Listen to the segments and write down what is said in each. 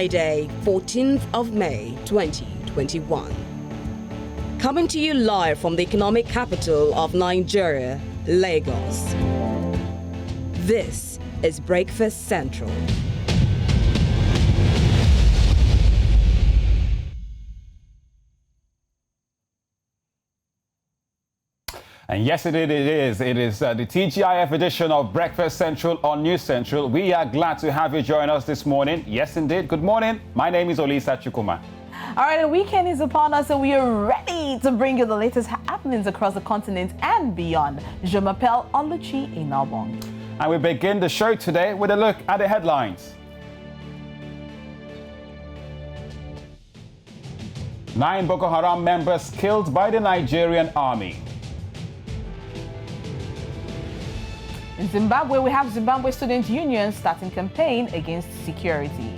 Friday, 14th of May, 2021. Coming to you live from the economic capital of Nigeria, Lagos. This is Breakfast Central. And yes, it is. It is the TGIF edition of Breakfast Central on News Central. We are glad to have you join us this morning. Yes, indeed. Good morning. My name is Olisa Chukuma. All right, the weekend is upon us, and we are ready to bring you the latest happenings across the continent and beyond. Je m'appelle Oluchi Inabong. And we begin the show today with a look at the headlines. 9 Boko Haram members killed by the Nigerian army. In Zimbabwe, we have Zimbabwe Student Union starting campaign against security.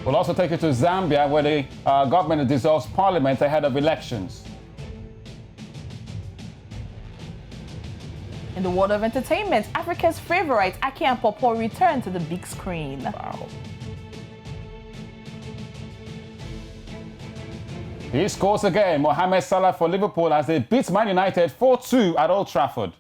We'll also take you to Zambia, where the government dissolves parliament ahead of elections. In the world of entertainment, Africa's favorite Aki and Popo return to the big screen. Wow. He scores again. Mohamed Salah for Liverpool as they beat Man United 4-2 at Old Trafford.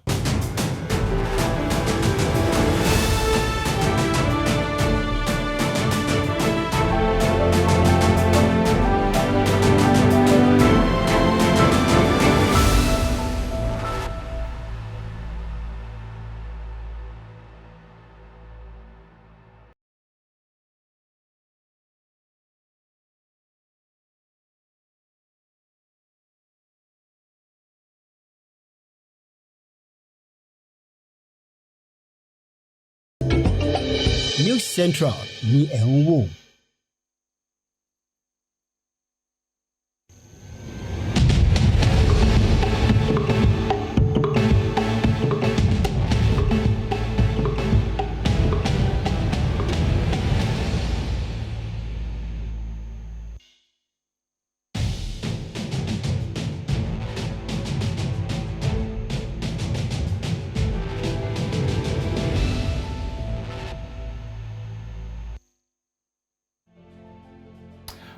News Central ní ẹ̀ ń wò.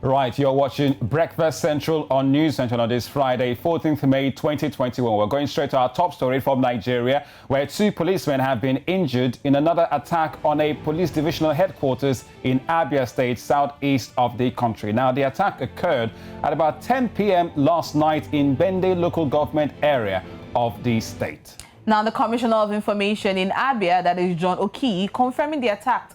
Right, you're watching Breakfast Central on News Central on this Friday, 14th May 2021. We're going straight to our top story from Nigeria, where 2 policemen have been injured in another attack on a police divisional headquarters in Abia State, southeast of the country. Now, the attack occurred at about 10 p.m. last night in Bende local government area of the state. Now, the Commissioner of Information in Abia, that is John Oki, confirming the attack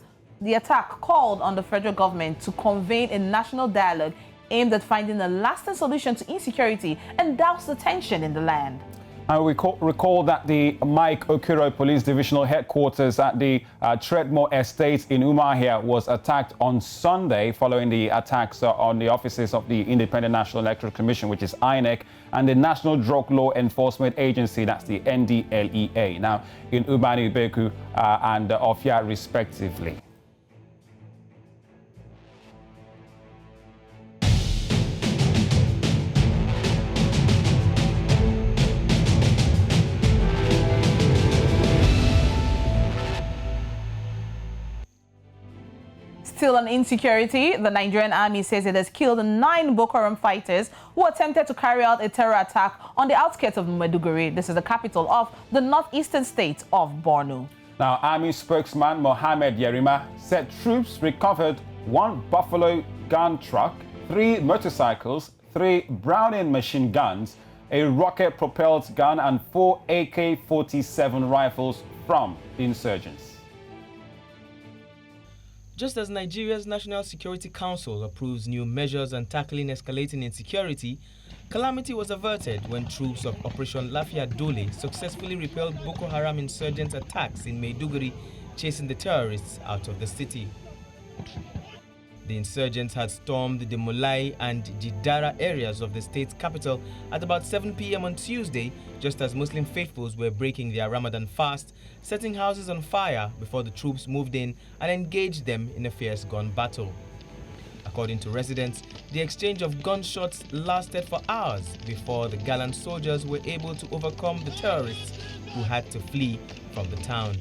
called on the federal government to convene a national dialogue aimed at finding a lasting solution to insecurity and douse the tension in the land. And we recall that the Mike Okiro Police Divisional Headquarters at the Treadmore Estate in Umuahia was attacked on Sunday following the attacks on the offices of the Independent National Electoral Commission, which is INEC, and the National Drug Law Enforcement Agency, that's the NDLEA, now in Ubani Beku and Ofia, respectively. Still on insecurity, the Nigerian army says it has killed 9 Boko Haram fighters who attempted to carry out a terror attack on the outskirts of Maiduguri. This is the capital of the northeastern state of Borno. Now, Army spokesman Mohammed Yerima said troops recovered 1 Buffalo gun truck, 3 motorcycles, 3 Browning machine guns, a rocket-propelled gun, and 4 AK-47 rifles from the insurgents. Just as Nigeria's National Security Council approves new measures on tackling escalating insecurity, calamity was averted when troops of Operation Lafia Dole successfully repelled Boko Haram insurgent attacks in Maiduguri, chasing the terrorists out of the city. The insurgents had stormed the Mulai and Jidara areas of the state's capital at about 7 p.m. on Tuesday, just as Muslim faithfuls were breaking their Ramadan fast, setting houses on fire before the troops moved in and engaged them in a fierce gun battle. According to residents, the exchange of gunshots lasted for hours before the gallant soldiers were able to overcome the terrorists who had to flee from the town.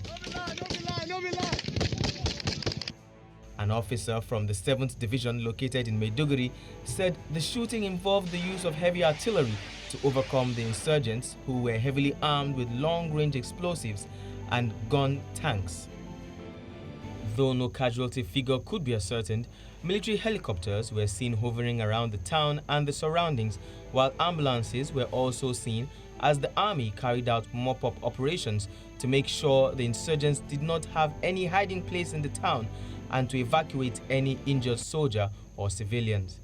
An officer from the 7th Division located in Maiduguri said the shooting involved the use of heavy artillery to overcome the insurgents, who were heavily armed with long-range explosives and gun tanks. Though no casualty figure could be ascertained, military helicopters were seen hovering around the town and the surroundings, while ambulances were also seen as the army carried out mop-up operations to make sure the insurgents did not have any hiding place in the town and to evacuate any injured soldier or civilians.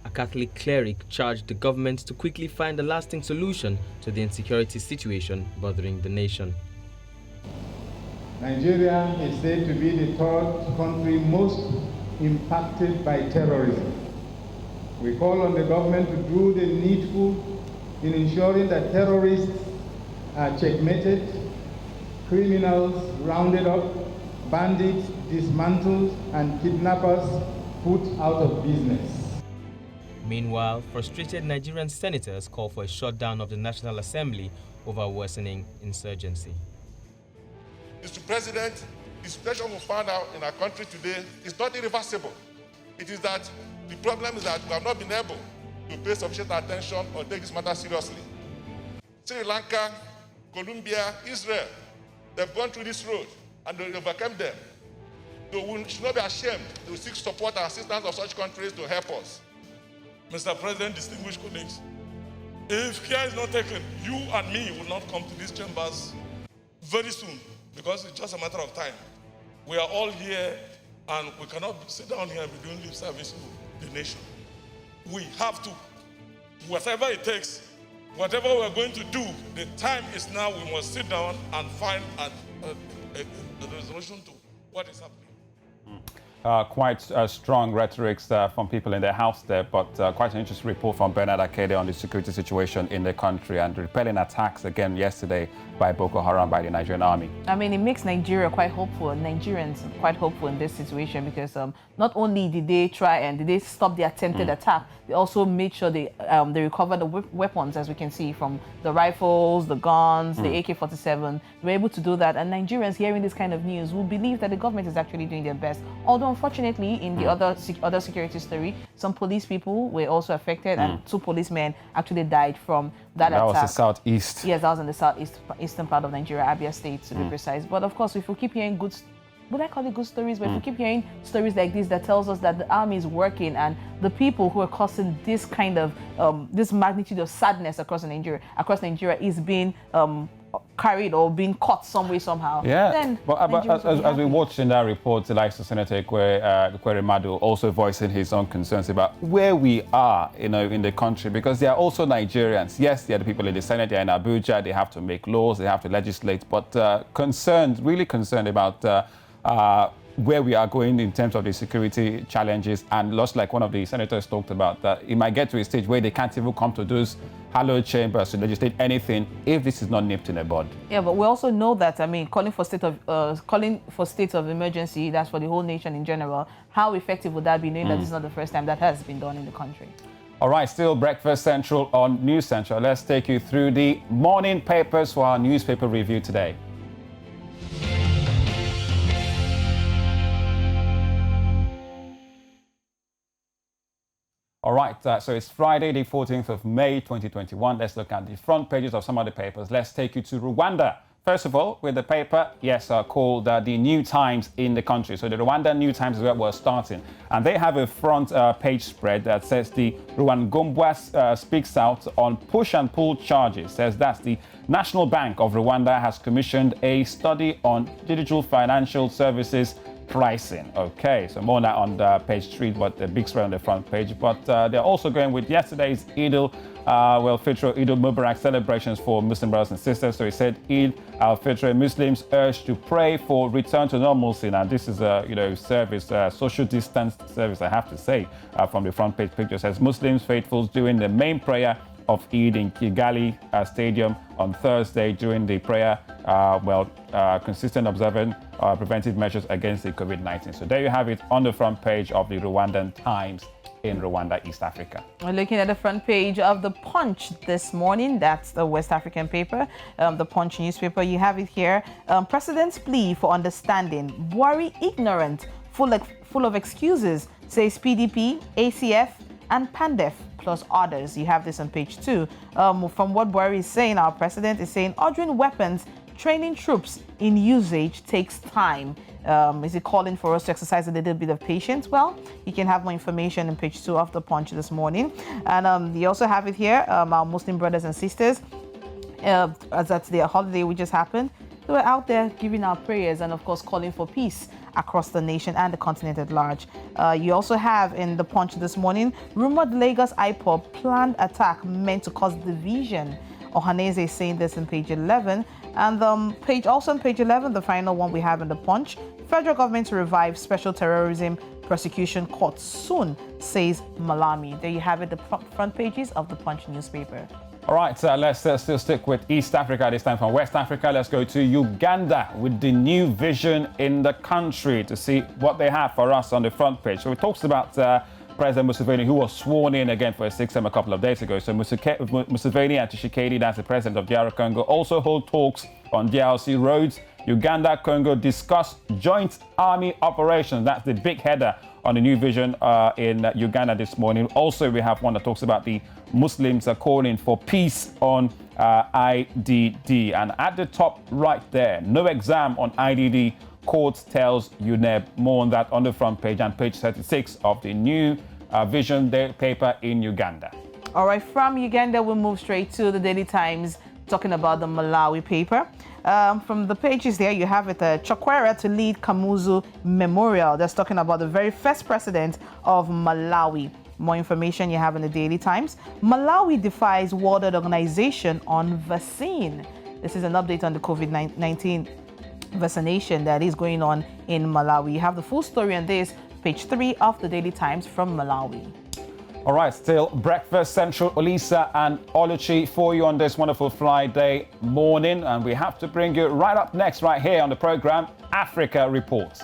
A Catholic cleric charged the government to quickly find a lasting solution to the insecurity situation bothering the nation. Nigeria is said to be the third country most impacted by terrorism. We call on the government to do the needful in ensuring that terrorists are checkmated, criminals rounded up, bandits dismantled, and kidnappers put out of business. Meanwhile, frustrated Nigerian senators call for a shutdown of the National Assembly over worsening insurgency. Mr. President, the situation we found out in our country today is not irreversible. It is that the problem is that we have not been able to pay sufficient attention or take this matter seriously. Sri Lanka, Colombia, Israel, they've gone through this road and they overcome them. So we should not be ashamed to seek support and assistance of such countries to help us. Mr. President, distinguished colleagues, if care is not taken, you and me will not come to these chambers very soon, because it's just a matter of time. We are all here and we cannot sit down here and be doing lip service to the nation. We have to, whatever it takes, whatever we're going to do, the time is now. We must sit down and find a resolution to what is happening. Quite strong rhetorics from people in the House there, but quite an interesting report from Bernard Akede on the security situation in the country and repelling attacks again yesterday by Boko Haram, by the Nigerian army. I mean, it makes Nigeria quite hopeful, Nigerians quite hopeful in this situation, because not only did they try and did they stop the attempted attack, they also made sure they recovered the weapons, as we can see, from the rifles, the guns, the AK-47. They were able to do that, and Nigerians hearing this kind of news will believe that the government is actually doing their best. Although, unfortunately, in the other security story, some police people were also affected, and 2 policemen actually died from that attack. That was the southeast. Yes, that was in the southeastern part of Nigeria, Abia State, to be precise. But of course, if we keep hearing good, would I call it good stories? But if we keep hearing stories like this that tells us that the army is working, and the people who are causing this kind of this magnitude of sadness across Nigeria is being carried or being caught some way, somehow. Yeah, then but as we watched in that report, like Senator Kwere Madu also voicing his own concerns about where we are, in the country, because they are also Nigerians. Yes, they are the people in the Senate, they are in Abuja, they have to make laws, they have to legislate, but really concerned about where we are going in terms of the security challenges, and just like one of the senators talked about, that it might get to a stage where they can't even come to those hallowed chambers to legislate anything if this is not nipped in the bud. Yeah, but we also know that, calling for state of emergency, that's for the whole nation in general. How effective would that be, knowing that this is not the first time that has been done in the country? All right, still Breakfast Central on News Central. Let's take you through the morning papers for our newspaper review today. All right, so it's Friday, the 14th of May, 2021. Let's look at the front pages of some of the papers. Let's take you to Rwanda. First of all, with the paper, called the New Times in the country. So the Rwanda New Times is where we're starting. And they have a front page spread that says the Rwangombwa speaks out on push and pull charges. Says that the National Bank of Rwanda has commissioned a study on digital financial services pricing. Okay, so more now on page 3, but the big spread on the front page. But they're also going with yesterday's Eid al-Fitr, Eid al-Mubarak celebrations for Muslim brothers and sisters. So he said Eid al-Fitr, Muslims urged to pray for return to normalcy. Now this is a service, social distanced service, I have to say, from the front page picture. It says Muslims faithfuls doing the main prayer of Eid in Kigali Stadium on Thursday during the prayer, consistent observing preventive measures against the COVID-19. So there you have it on the front page of the Rwandan Times in Rwanda, East Africa. We're looking at the front page of the Punch this morning. That's the West African paper, the Punch newspaper. You have it here. President's plea for understanding. Buhari ignorant, full of excuses, says PDP, ACF, and PANDEF, plus others. You have this on page 2. From what Buhari is saying, our president is saying ordering weapons, training troops in usage takes time. Is he calling for us to exercise a little bit of patience? Well, you can have more information on page 2 of the Punch this morning. And you also have it here, our Muslim brothers and sisters, as that's their holiday which just happened. They were out there giving our prayers and, of course, calling for peace across the nation and the continent at large. You also have in the Punch this morning, rumored Lagos IPOB planned attack meant to cause division. Ohaneze is saying this in page 11. And on page 11, the final one we have in the Punch, federal government to revive special terrorism prosecution court soon, says Malami. There you have it, the front pages of the Punch newspaper. All right, let's still stick with East Africa, this time from West Africa. Let's go to Uganda with the new vision in the country to see what they have for us on the front page. So it talks about President Museveni, who was sworn in again for a 6th term a couple of days ago. So Museveni and Tshisekedi, that's the president of DR Congo, also hold talks on DRC roads. Uganda, Congo discuss joint army operations. That's the big header on the new vision in Uganda this morning. Also, we have one that talks about the Muslims are calling for peace on IDD. And at the top right there, no exam on IDD, court tells UNEB. More on that on the front page and page 36 of the new vision paper in Uganda. All right, from Uganda, we'll move straight to the Daily Times, talking about the Malawi paper. From the pages there, you have it, Chakwera to lead Kamuzu Memorial. That's talking about the very first president of Malawi. More information you have in the Daily Times. Malawi defies World Health Organization on vaccine. This is an update on the COVID-19 vaccination that is going on in Malawi. You have the full story on this, page 3 of the Daily Times from Malawi. All right, still breakfast central, Olisa and Oluchi for you on this wonderful Friday morning. And we have to bring you right up next, right here on the program, Africa Reports.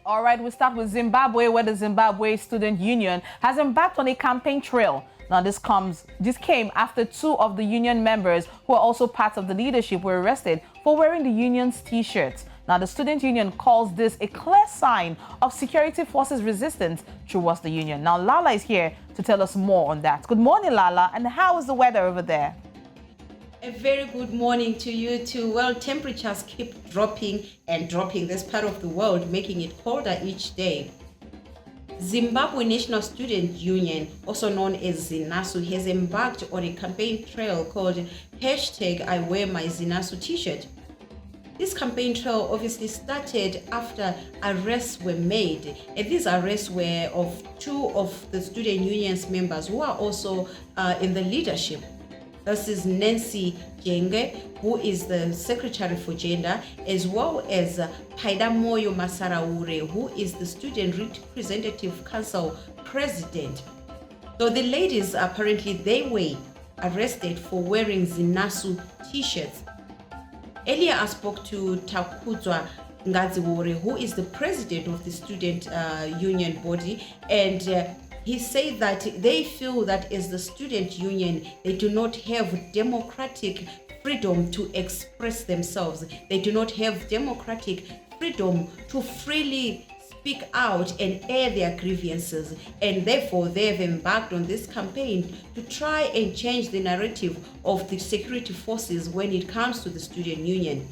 All right, we start with Zimbabwe, where the Zimbabwe Student Union has embarked on a campaign trail. Now, this came after 2 of the union members, who are also part of the leadership, were arrested for wearing the union's T-shirts. Now, the student union calls this a clear sign of security forces' resistance towards the union. Now, Lala is here to tell us more on that. Good morning, Lala, and how is the weather over there? A very good morning to you too. Well, temperatures keep dropping and dropping this part of the world, making it colder each day. Zimbabwe National Student Union, also known as ZINASU, has embarked on a campaign trail called #IWearMyZINASU t-shirt. This campaign trail obviously started after arrests were made, and these arrests were of 2 of the student union's members who are also in the leadership. This is Nancy Jenge, who is the Secretary for Gender, as well as Paidamoyo Masaraure, who is the Student Representative Council President. So the ladies, apparently, they were arrested for wearing ZINASU t-shirts. Earlier, I spoke to Takuzwa Ngaziwore, who is the president of the student union body, and he said that they feel that as the student union, they do not have democratic freedom to express themselves. They do not have democratic freedom to freely speak out and air their grievances. And therefore, they have embarked on this campaign to try and change the narrative of the security forces when it comes to the student union.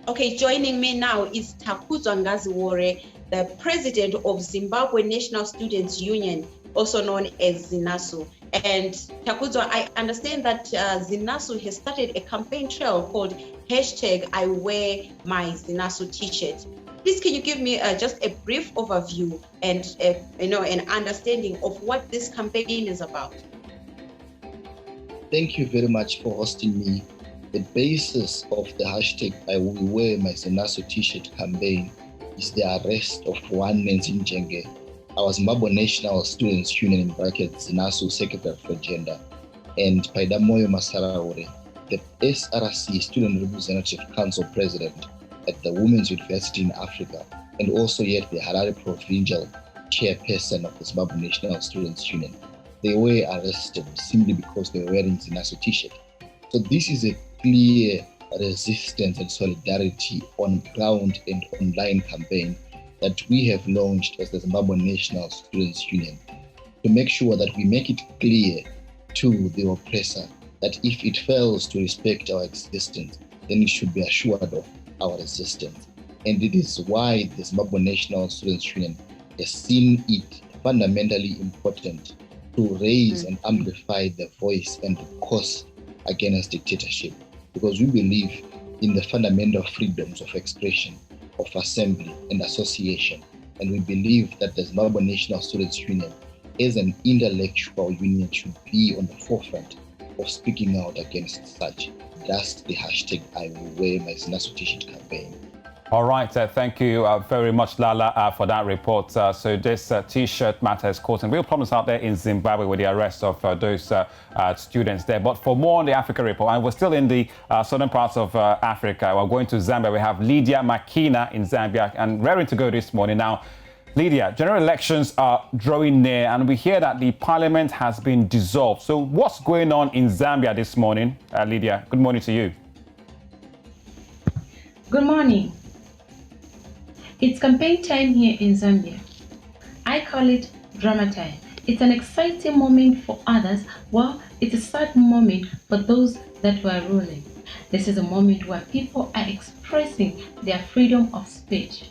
Okay, joining me now is Takuzwa Ngaziwore, the president of Zimbabwe National Students Union, also known as ZINASU. And Takuzwa, I understand that ZINASU has started a campaign trail called #IWearMyZINASU t-shirt. Please, can you give me just a brief overview and an understanding of what this campaign is about? Thank you very much for hosting me. The basis of the #IWearMyZINASU t-shirt campaign is the arrest of one Nancy Jenge, our Zimbabwe National Students Union (ZINASU) Secretary for Gender. and Paidamoyo Masaraure, the SRC Student Representative Council President at the Women's University in Africa, and also yet the Harare Provincial Chairperson of the Zimbabwe National Students Union. They were arrested simply because they were wearing Zinaso t-shirt. So this is a clear resistance and solidarity on ground and online campaign that we have launched as the Zimbabwe National Students Union to make sure that we make it clear to the oppressor that if it fails to respect our existence, then it should be assured of our resistance. And it is why the Zimbabwe National Students Union has seen it fundamentally important to raise and amplify the voice and the cause against dictatorship, because we believe in the fundamental freedoms of expression, of assembly and association. And we believe that the Zimbabwe National Students Union as an intellectual union should be on the forefront of speaking out against such. That's the hashtag I will wear my Zinaso t-shirt campaign. All right, thank you very much, Lala, for that report. So this T-shirt matter is causing real problems out there in Zimbabwe with the arrest of those students there. But for more on the Africa report, and we're still in the southern parts of Africa, we're going to Zambia. We have Lydia Makina in Zambia and raring to go this morning. Now, Lydia, general elections are drawing near, and we hear that the parliament has been dissolved. So what's going on in Zambia this morning? Lydia, good morning to you. Good morning. It's campaign time here in Zambia. I call it drama time. It's an exciting moment for others, while it's a sad moment for those that were ruling. This is a moment where people are expressing their freedom of speech.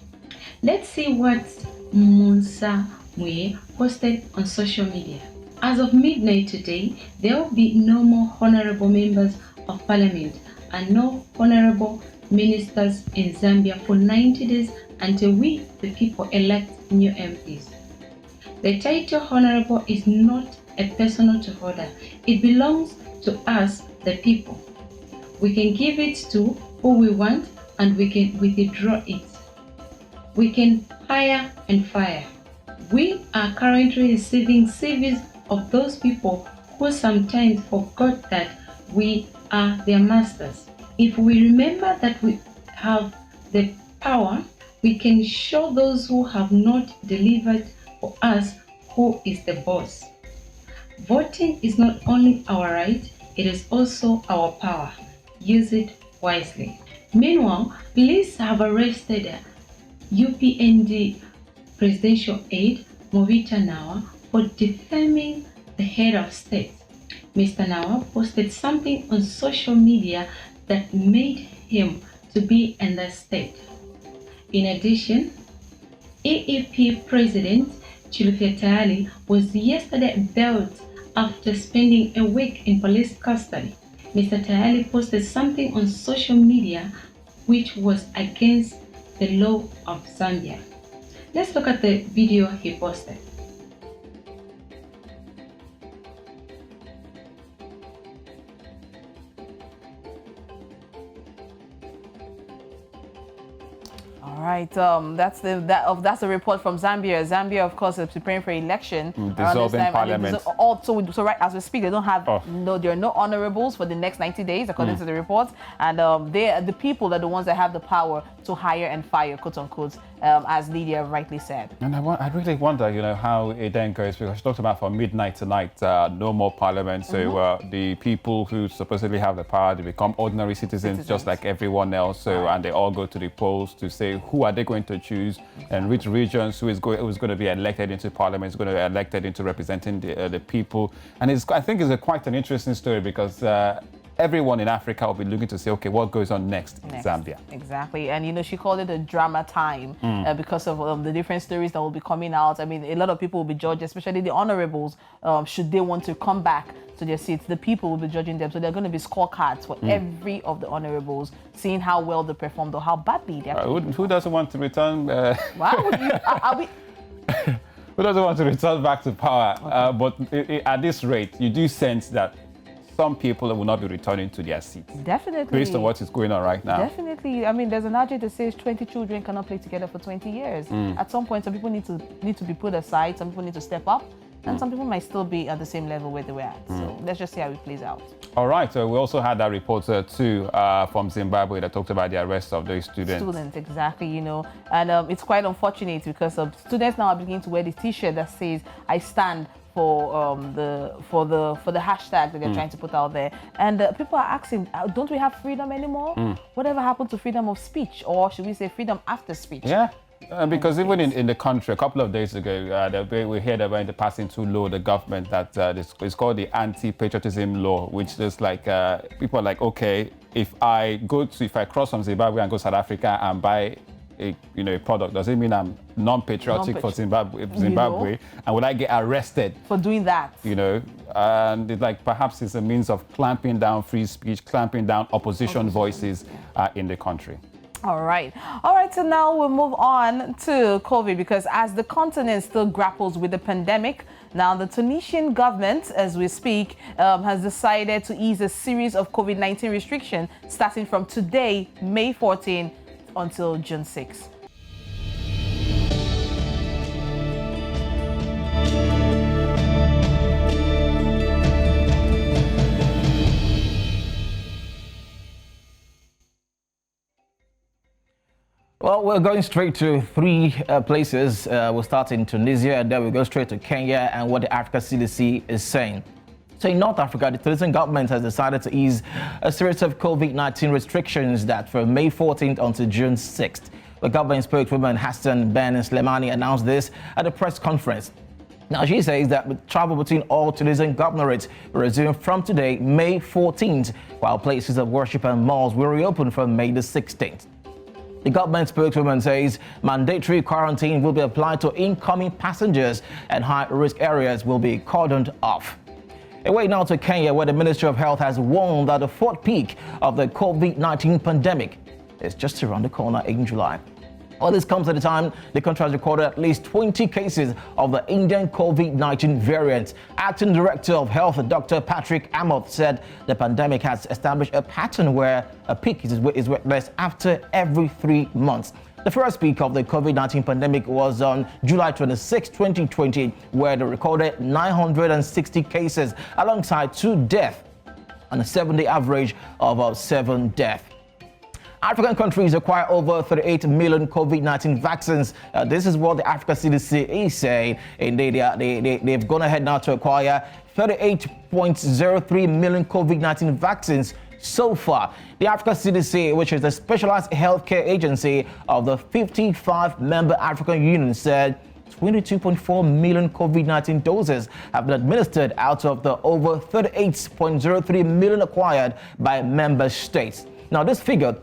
Let's see what Munsa Mwe posted on social media. As of midnight today, there will be no more honorable members of parliament and no honorable ministers in Zambia for 90 days until we, the people, elect new MPs. The title honorable is not a personal to holder. It belongs to us, the people. We can give it to who we want and we can withdraw it. We can hire and fire. We are currently receiving CVs of those people who sometimes forgot that we are their masters. If we remember that we have the power, we can show those who have not delivered for us who is the boss. Voting is not only our right, it is also our power. Use it wisely. Meanwhile, police have arrested UPND presidential aide Movita Nawa for defaming the head of state. Mr. Nawa posted something on social media that made him to be in the state. In addition, EEP President Chilufya Tayali was yesterday bailed after spending a week in police custody. Mr. Tayali posted something on social media which was against the law of Zambia. Let's look at the video he posted. All right, that's the report from Zambia. Zambia, of course, is preparing for election. Dissolving parliament. So right as we speak, they don't have there are no honorables for the next 90 days, according to the report. And the people are the ones that have the power to hire and fire, quote unquote, as Lydia rightly said. And I really wonder, how it then goes, because she talked about from midnight tonight, no more parliament. So the people who supposedly have the power, they become ordinary citizens just like everyone else. So and they all go to the polls to say who are they going to choose and which regions who's going to be elected into parliament, is going to be elected into representing the people. And I think it's quite an interesting story because everyone in Africa will be looking to say, okay, what goes on next in Zambia? Exactly. And, she called it a drama time because of the different stories that will be coming out. I mean, a lot of people will be judged, especially the honorables, should they want to come back to their seats. The people will be judging them. So there are going to be scorecards for every of the honorables, seeing how well they performed or how badly they actually who doesn't want to return? Why would you? Are we... Who doesn't want to return back to power? Okay. But at this rate, you do sense that some people will not be returning to their seats. Definitely. Based on what is going on right now. Definitely. I mean, there's an adage that says 20 children cannot play together for 20 years. At some point, some people need to be put aside. Some people need to step up and some people might still be at the same level where they were at. So let's just see how it plays out. All right, so we also had that reporter too from Zimbabwe that talked about the arrest of those students. Students, exactly, you know, and it's quite unfortunate because students now are beginning to wear the T-shirt that says "I stand" for the hashtag that they're trying to put out there, and people are asking, don't we have freedom anymore? Whatever happened to freedom of speech, or should we say freedom after speech? Yeah. Because even in the country, a couple of days ago, we heard about the passing through law, the government that it's called the anti-patriotism law, which is like people are like, okay, if I cross from Zimbabwe and go to South Africa and buy a product, does it mean I'm non-patriotic for Zimbabwe? And will I get arrested for doing that? And it, like perhaps it's a means of clamping down free speech, clamping down opposition voices in the country. All right, so now we'll move on to COVID, because as the continent still grapples with the pandemic, now the Tunisian government, as we speak, has decided to ease a series of COVID-19 restrictions starting from today, May 14, until June 6. Well, we're going straight to three places. We'll start in Tunisia, and then we'll go straight to Kenya and what the Africa CDC is saying. So in North Africa, the Tunisian government has decided to ease a series of COVID-19 restrictions that from May 14th until June 6th. The government spokeswoman Hassan Ben Slemani announced this at a press conference. Now, she says that travel between all Tunisian governorates will resume from today, May 14th, while places of worship and malls will reopen from May the 16th. The government spokeswoman says mandatory quarantine will be applied to incoming passengers and high-risk areas will be cordoned off. Away now to Kenya, where the Ministry of Health has warned that the fourth peak of the COVID-19 pandemic is just around the corner in July. All this comes at a time the country has recorded at least 20 cases of the Indian COVID-19 variant. Acting Director of Health, Dr. Patrick Amoth, said the pandemic has established a pattern where a peak is witnessed after every 3 months. The first peak of the COVID-19 pandemic was on July 26, 2020, where they recorded 960 cases alongside 2 deaths and a 7-day average of 7 deaths. African countries acquire over 38 million COVID-19 vaccines. This is what the Africa CDC is saying. Indeed, they've gone ahead now to acquire 38.03 million COVID-19 vaccines so far. The Africa CDC, which is a specialized healthcare agency of the 55-member African Union, said 22.4 million COVID-19 doses have been administered out of the over 38.03 million acquired by member states. Now, this figure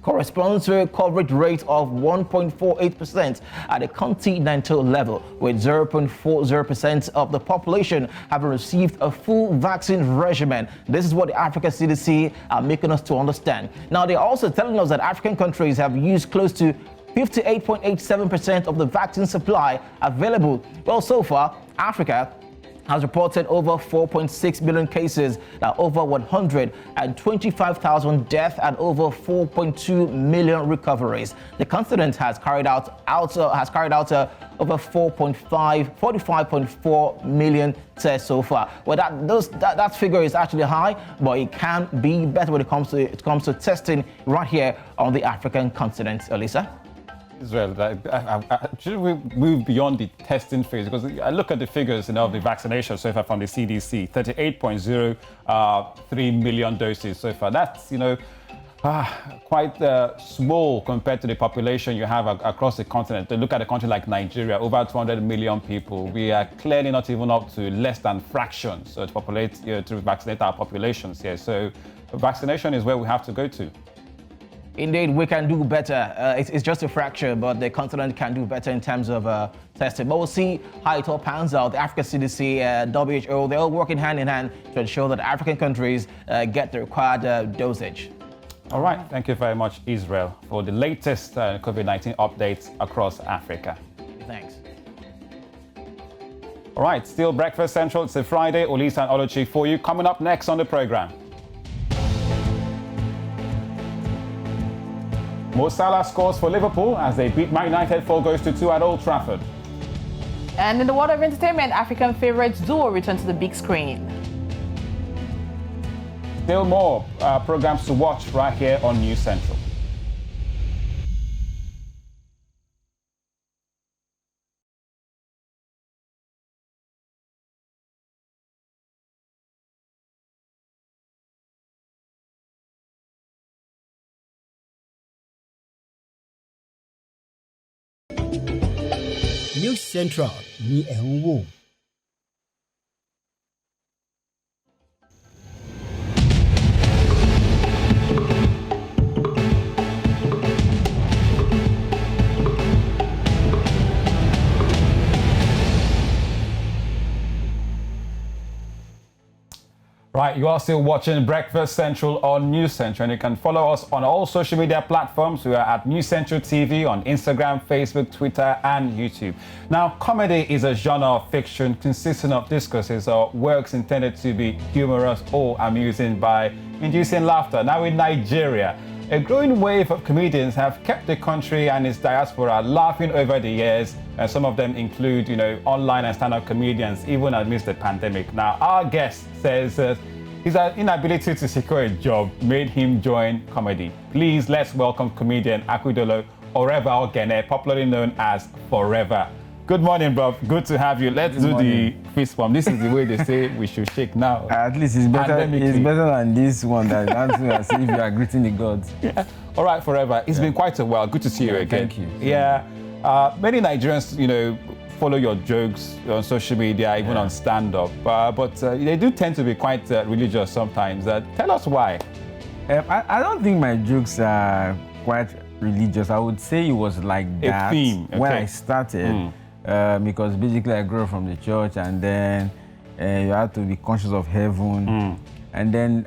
corresponds to a coverage rate of 1.48% at a continental level, with 0.40% of the population having received a full vaccine regimen. This is what the Africa CDC are making us to understand. Now, they're also telling us that African countries have used close to 58.87% of the vaccine supply available. Well, so far, Africa has reported over 4.6 million cases, over 125,000 deaths, and over 4.2 million recoveries. The continent has carried out over 45.4 million tests so far. Well, that figure is actually high, but it can be better when it comes to testing right here on the African continent. Elisa? Israel, should we move beyond the testing phase? Because I look at the figures of the vaccination so far from the CDC, 38.03 million doses so far. That's, quite small compared to the population you have across the continent. To look at a country like Nigeria, over 200 million people, we are clearly not even up to less than fractions to populate, to vaccinate our populations here. So vaccination is where we have to go to. Indeed, we can do better. It's just a fracture, but the continent can do better in terms of testing. But we'll see how it all pans out. The Africa CDC, WHO, they're all working hand in hand to ensure that African countries get the required dosage. All right. Thank you very much, Israel, for the latest COVID-19 updates across Africa. Thanks. All right. Still Breakfast Central. It's a Friday. Olisa and Oluchi for you. Coming up next on the program. Mo Salah scores for Liverpool as they beat Man United 4-2 at Old Trafford. And in the world of entertainment, African favorites duo return to the big screen. Still more programs to watch right here on News Central. News Central ní ẹ̀ ń wò. Right, you are still watching Breakfast Central on News Central, and you can follow us on all social media platforms. We are at News Central TV on Instagram, Facebook, Twitter, and YouTube. Now, comedy is a genre of fiction consisting of discourses or works intended to be humorous or amusing by inducing laughter. Now, in Nigeria, a growing wave of comedians have kept the country and its diaspora laughing over the years, and some of them include, online and stand-up comedians, even amidst the pandemic. Now, our guest says his inability to secure a job made him join comedy. Please, let's welcome comedian Akudolo Oreva Ogene, popularly known as Forever. Good morning, bro. Good to have you. Let's do the fist bump. This is the way they say we should shake now. At least it's better. It's better than this one that answers as if you are greeting the gods. Yeah. All right, Forever. It's been quite a while. Good to see you again. Thank you. Yeah. Many Nigerians, follow your jokes on social media, even on stand-up. But they do tend to be quite religious sometimes. Tell us why. I don't think my jokes are quite religious. I would say it was like that a theme. Okay. when I started. Because basically I grew up from the church, and then you have to be conscious of heaven. And then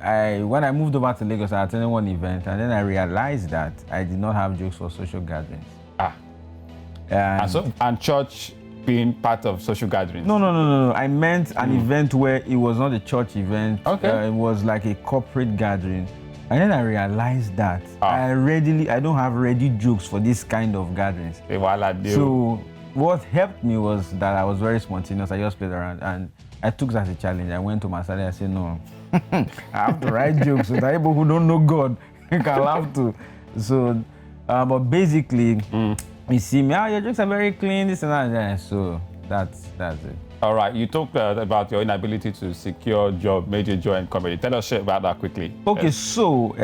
when I moved over to Lagos, I attended one event, and then I realized that I did not have jokes for social gatherings. And church being part of social gatherings? No. I meant an event where it was not a church event. Okay. It was like a corporate gathering. And then I realized that I don't have ready jokes for this kind of gatherings. So what helped me was that I was very spontaneous. I just played around, and I took that as a challenge. I went to my study and I said, no, I have to write jokes so that people who don't know God can laugh too. So, but basically, you see me, your jokes are very clean, this and that. So that's it. All right, you talked about your inability to secure a job, made you join comedy. Tell us about that quickly. Okay, so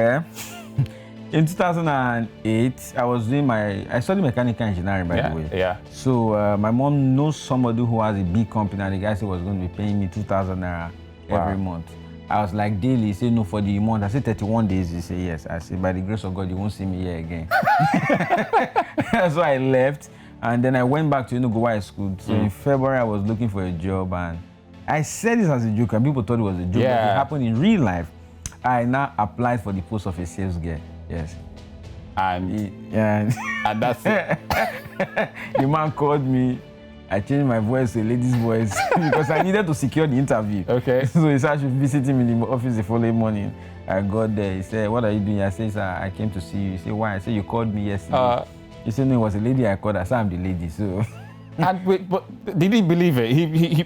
in 2008, I studied mechanical engineering, by the way. Yeah. So my mom knows somebody who has a big company, and the guy said was going to be paying me 2,000 naira every month. I was like, daily. He said, no, for the month. I said, 31 days. He said, yes. I said, by the grace of God, you won't see me here again. So I left, and then I went back to Enugu High School. So in February, I was looking for a job, and I said this as a joke, and people thought it was a joke. Yeah. But it happened in real life. I now applied for the post of a sales girl. Yes. And that's it. The man called me. I changed my voice to a lady's voice because I needed to secure the interview. Okay. So he said I should visit him in the office the following morning. I got there. He said, what are you doing? I said, sir, I came to see you. He said, why? I said, you called me yesterday. He said, no, it was a lady I called. I said, I'm the lady. So. And wait, but did he believe it? He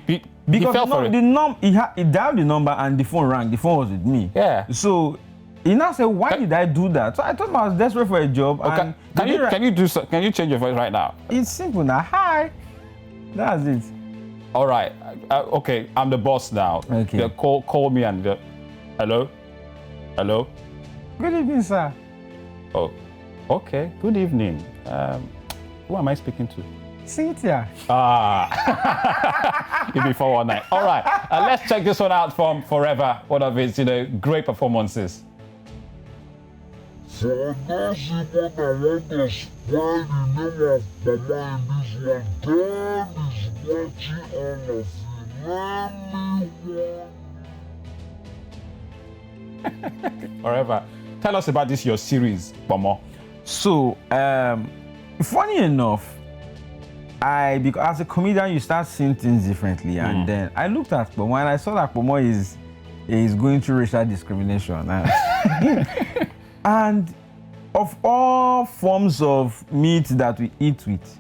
fell for it. He dialed the number and the phone rang. The phone was with me. Yeah. So he now said, why did I do that? So I told him I was desperate for a job. Okay. Can you change your voice right now? It's simple now. Hi. That's it. All right. Okay, I'm the boss now. Okay. Call me and hello? Hello? Good evening, sir. Oh, okay. Good evening. Who am I speaking to? Cynthia. It'll be 419. All right. Let's check this one out from Forever. One of his, great performances. For those who want to want to spoil the name of Mama in this one, God is watching all of you. Let me warn Forever. Tell us about this, your series, Pomo. So, funny enough, because as a comedian, you start seeing things differently. And then I looked at Pomo, and I saw that Pomo is going through racial discrimination. And of all forms of meat that we eat with,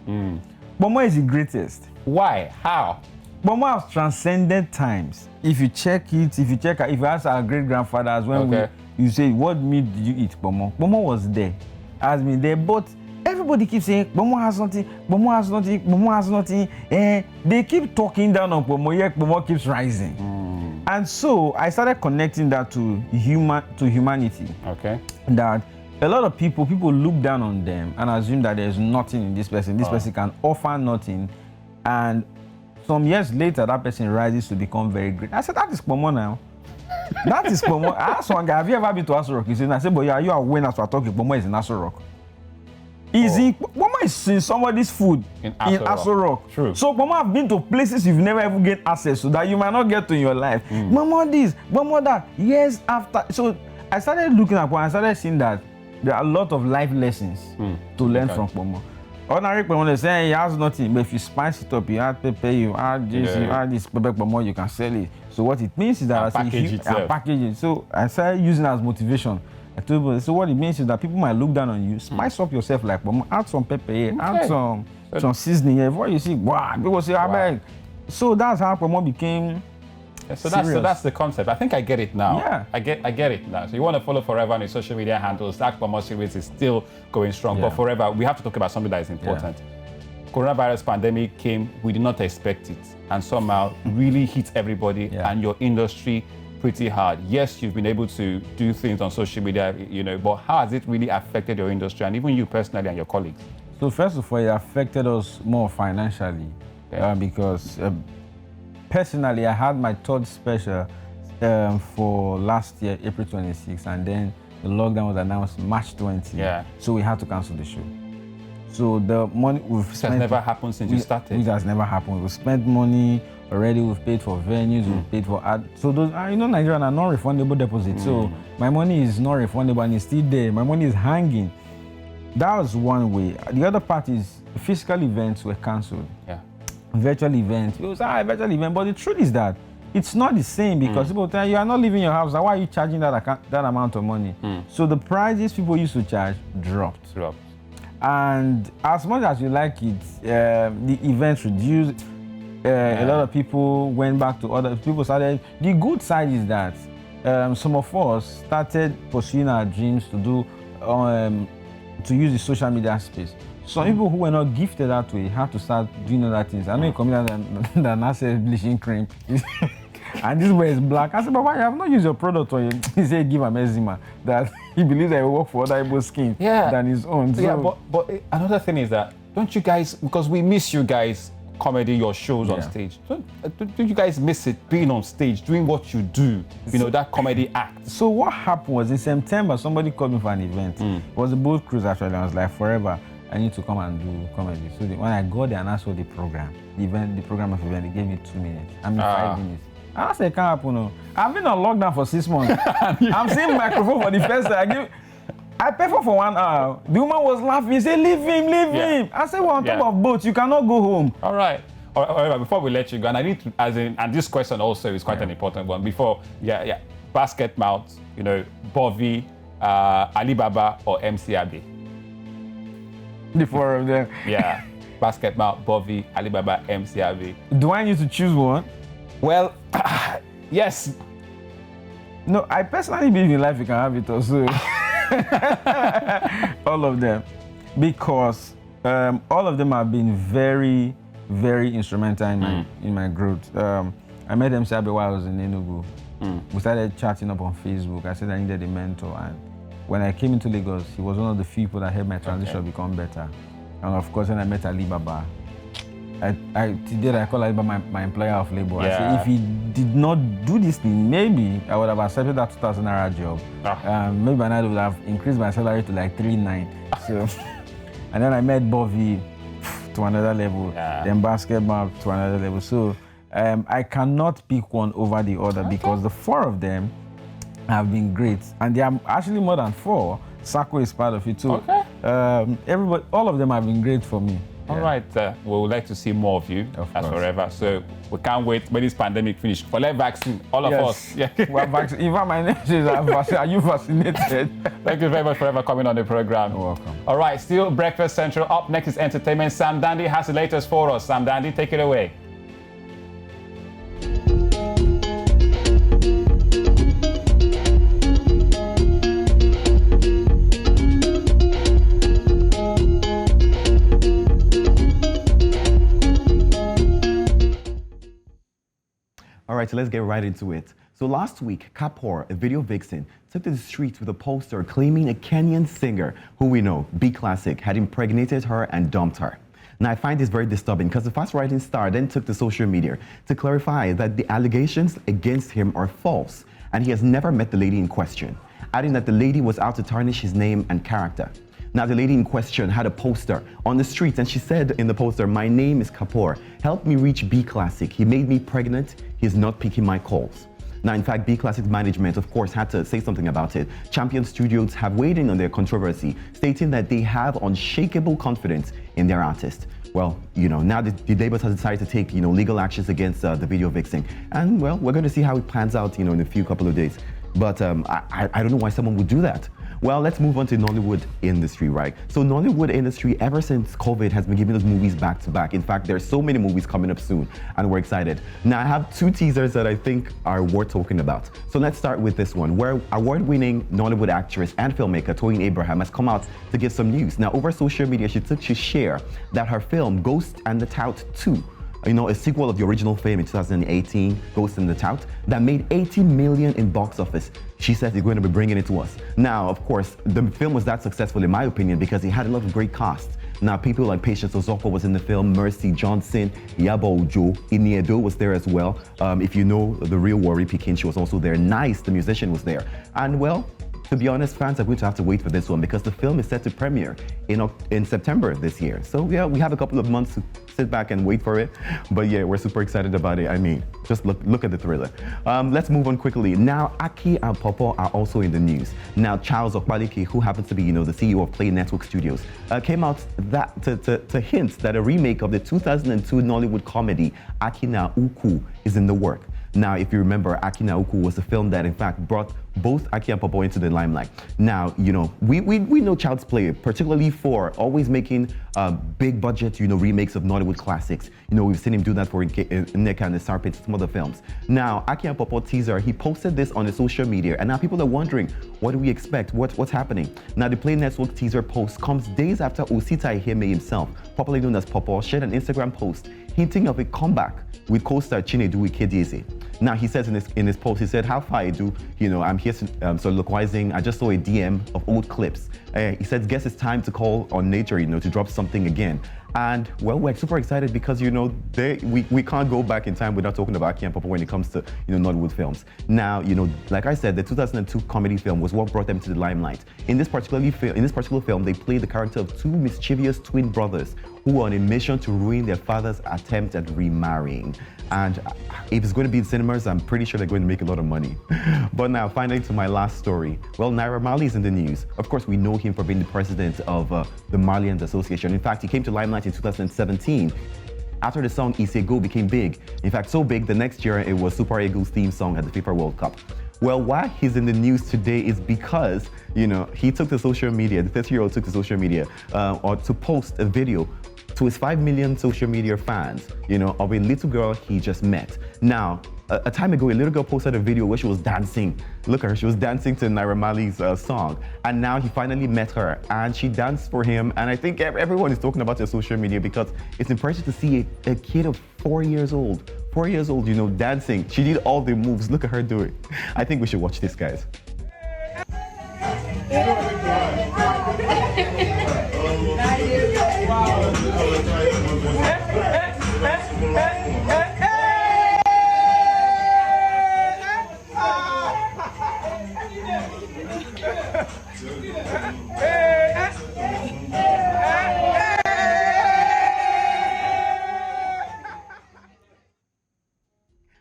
Pomo is the greatest. Why? How? Pomo has transcended times. If you check it, if you ask our great grandfathers when you say, what meat did you eat, Pomo? Pomo was there, has been there, but everybody keeps saying, Pomo has nothing, Pomo has nothing, Pomo has nothing. They keep talking down on Pomo, yet Pomo keeps rising. And so I started connecting that to humanity. Okay. That a lot of people look down on them and assume that there's nothing in this person. This person can offer nothing. And some years later, that person rises to become very great. I said, that is Pomo now. That is Pomo. I asked one guy, have you ever been to Aso Rock? He said, I said, but yeah, you are when as we're talking, Pomo is in Aso Rock. Pomo is in somebody's food in Aso Rock. True. So Pomo have been to places you've never even get access to that you might not get to in your life. Pomo this, Pomo that. Years after. So I started looking at Pomo, I started seeing that there are a lot of life lessons to learn from Pomo. Ordinary Pomo, they say he has nothing, but if you spice it up, you add pepper, you add this, you add this pepper Pomo, you can sell it. So what it means is that package it. So I started using it as motivation. I told people, so what it means is that people might look down on you, spice up yourself like Pomo, add some pepper here, add some seasoning here. Before you see, wow, people say, I beg. So that's how Pomo became. So that's the concept. I think I get it now. Yeah. I get it now. So you want to follow Forever on your social media handles. That Pomo series is still going strong. But Forever, we have to talk about something that is important. Coronavirus pandemic came, we did not expect it, and somehow really hit everybody and your industry pretty hard. Yes, you've been able to do things on social media, but how has it really affected your industry and even you personally and your colleagues? So first of all, it affected us more financially because personally, I had my third special for last year, April 26, and then the lockdown was announced March 20. So we had to cancel the show. So the money we've spent... This has never happened since you started. It has never happened. We've spent money already, we've paid for venues, we've paid for ad. So those, Nigerian are non-refundable deposits. So my money is not refundable and it's still there. My money is hanging. That was one way. The other part is physical events were cancelled. Virtual events. People say, virtual event. But the truth is that it's not the same because people tell you are not leaving your house. Why are you charging that amount of money? So the prices people used to charge dropped. And as much as you like it, the events reduced. A lot of people went back to other people started. The good side is that some of us started pursuing our dreams to do to use the social media space. Some people who were not gifted that way had to start doing other things. I know a comedian that now sells bleaching cream. And this way is black. I said, Baba, I have not used your product on you. He said, give him eczema. That he believes that he will work for other people's skin than his own. So, but another thing is that, don't you guys, because we miss you guys, comedy, your shows on stage. Don't you guys miss it, being on stage, doing what you do, that comedy act? So what happened was in September, somebody called me for an event. It was a boat cruise actually. I was like, Forever, I need to come and do comedy. So when I got there and asked for the program, the program of event, they gave me 2 minutes. 5 minutes. I said, it can't happen. No. I've been on lockdown for 6 months. I'm seeing microphone for the first time. I performed for 1 hour. The woman was laughing. She said, leave him. I said, well, on top of boats, you cannot go home. All right. Before we let you go, and I need to, and this question also is quite an important one. Before, Basket Mouth, Bovi, Alibaba, or MC Abbey? The 4 of them. Basket Mouth, Bovi, Alibaba, MC Abbey. Do I need to choose one? Well, yes. No, I personally believe in life you can have it also. All of them. Because all of them have been very, very instrumental in my growth. I met MC Abbey while I was in Enugu. We started chatting up on Facebook. I said I needed a mentor. And when I came into Lagos, he was one of the few people that helped my transition become better. And of course, when I met Alibaba, today I call Alibaba my employer of labor. I said, if he did not do this thing, maybe I would have accepted that 2,000 naira job. Maybe I would have increased my salary to like 3,900. So, and then I met Bovi to another level, then Basketball to another level. So I cannot pick one over the other because the 4 of them have been great. And there are actually more than 4. Sako is part of it too. Everybody, all of them have been great for me. All right, we would like to see more of you as forever. So we can't wait when this pandemic finishes. Collect vaccine, all of us. Yeah. Well, even my name is, are you vaccinated? Thank you very much for ever coming on the program. You're welcome. All right, still Breakfast Central. Up next is entertainment. Sam Dandy has the latest for us. Sam Dandy, take it away. All right, so let's get right into it. So last week, Kapoor, a video vixen, took to the streets with a poster claiming a Kenyan singer, who we know, B Classic, had impregnated her and dumped her. Now, I find this very disturbing because the fast-rising star then took to social media to clarify that the allegations against him are false, and he has never met the lady in question, adding that the lady was out to tarnish his name and character. Now, the lady in question had a poster on the streets, and she said in the poster, "My name is Kapoor. Help me reach B Classic. He made me pregnant. He's not picking my calls." Now, in fact, B Classic management, of course, had to say something about it. Champion Studios have weighed in on their controversy, stating that they have unshakable confidence in their artist. Well, now the labels have decided to take, legal actions against the video vixen. And, well, we're going to see how it plans out, in a few couple of days. But I don't know why someone would do that. Well, let's move on to Nollywood industry, right? So Nollywood industry, ever since COVID, has been giving us movies back to back. In fact, there's so many movies coming up soon, and we're excited. Now, I have two teasers that I think are worth talking about. So let's start with this one, where award-winning Nollywood actress and filmmaker Toyin Abraham has come out to give some news. Now, over social media, she took to share that her film, Ghost and the Tout 2, a sequel of the original film in 2018, Ghost in the Tout, that made 80 million in box office. She says they're going to be bringing it to us. Now, of course, the film was that successful, in my opinion, because it had a lot of great cast. Now, people like Patience Ozoko was in the film, Mercy Johnson, Yabo Ojo, Iniedo was there as well. If you know the real Worry Pikin, she was also there. Nice, the musician, was there. And, well, to be honest, fans are going to have to wait for this one because the film is set to premiere in September this year. So yeah, we have a couple of months to sit back and wait for it. But yeah, we're super excited about it. I mean, just look at the thriller. Let's move on quickly. Now, Aki and Popo are also in the news. Now, Charles Okpalike, who happens to be, the CEO of Play Network Studios, came out to hint that a remake of the 2002 Nollywood comedy Aki na Uku is in the work. Now, if you remember, Aki na Uku was a film that, in fact, brought both Aki and Popo into the limelight. Now, we know Child's Play, particularly for always making big budget, remakes of Nollywood classics. We've seen him do that for Nneka and the Sarpits, some other films. Now, Aki and Popo teaser, he posted this on the social media, and now people are wondering, what do we expect? What's happening? Now, the Play Network teaser post comes days after Osita Iheme himself, popularly known as Popo, shared an Instagram post hinting of a comeback with co-star Chinedu Ikedieze. Now, he says in his post, he said, "How far I do, I'm here soliloquizing. I just saw a DM of old clips." He said, "Guess it's time to call on nature, to drop something again." And, well, we're super excited because, we can't go back in time without talking about Aki and Popo when it comes to, Nollywood films. Now, like I said, the 2002 comedy film was what brought them to the limelight. In this particular film, they played the character of two mischievous twin brothers who were on a mission to ruin their father's attempt at remarrying. And if it's going to be in cinemas, I'm pretty sure they're going to make a lot of money. But now, finally, to my last story. Well, Naira Marley is in the news. Of course, we know him for being the president of the Marlians Association. In fact, he came to limelight in 2017 after the song Isego became big. In fact, so big, the next year it was Super Eagles' theme song at the FIFA World Cup. Well, why he's in the news today is because, he took to social media, the 30-year-old took to social media to post a video to his 5 million social media fans, of a little girl he just met. Now, a time ago, a little girl posted a video where she was dancing. Look at her, she was dancing to Naira Marley's song. And now he finally met her and she danced for him. And I think everyone is talking about it on social media because it's impressive to see a kid of 4 years old, dancing. She did all the moves. Look at her do it. I think we should watch this, guys.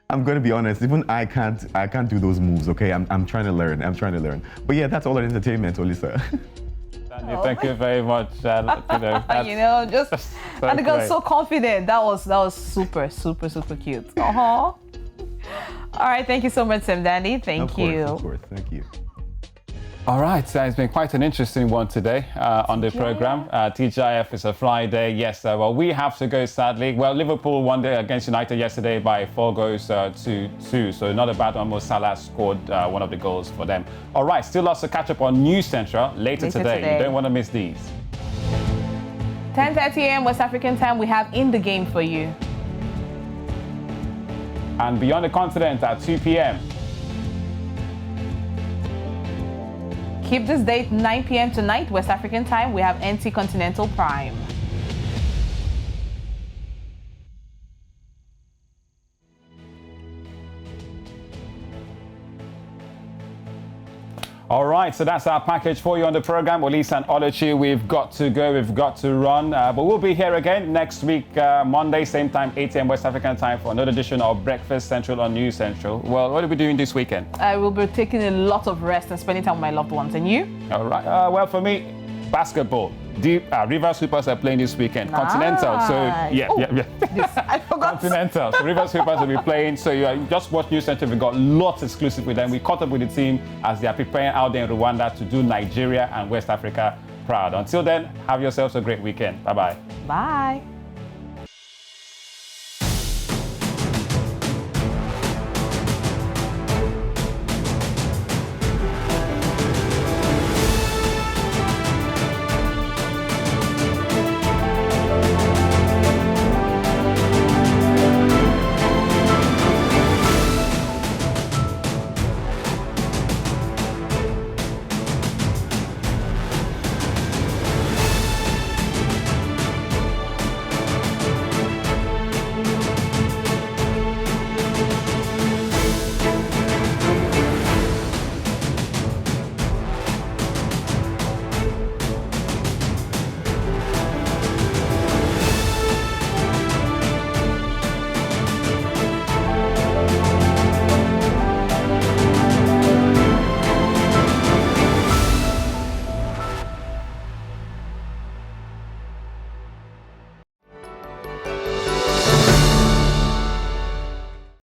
I'm going to be honest, even I can't do those moves, okay? I'm trying to learn. But yeah, that's all our entertainment, Olisa. Thank you very much. And the girl's so confident. That was super, super, super cute. All right, thank you so much, Sam Dandy. Thank you. Of course, thank you. All right, so it's been quite an interesting one today on the program. TGIF is a Friday. Yes, well, we have to go, sadly. Well, Liverpool won against United yesterday by 4 goals to 2. So not a bad one. Mo Salah scored one of the goals for them. All right, still lots to catch up on News Central later today. You don't want to miss these. 10:30 a.m. West African time, we have In the Game for you. And Beyond the Continent at 2 p.m. Keep this date, 9 p.m. tonight, West African time. We have NT Continental Prime. All right, so that's our package for you on the program. Olisa and Oluchi, we've got to go, we've got to run. But we'll be here again next week, Monday, same time, 8 a.m. West African time for another edition of Breakfast Central on News Central. Well, what are we doing this weekend? I will be taking a lot of rest and spending time with my loved ones. And you? All right, well, for me, basketball. Rivers Hoopers are playing this weekend. Nice. Continental, so yeah. I forgot. Continental. So Rivers Hoopers will be playing. So you just watch News Central. We've got lots exclusive with them. We caught up with the team as they are preparing out there in Rwanda to do Nigeria and West Africa proud. Until then, have yourselves a great weekend. Bye-bye. Bye.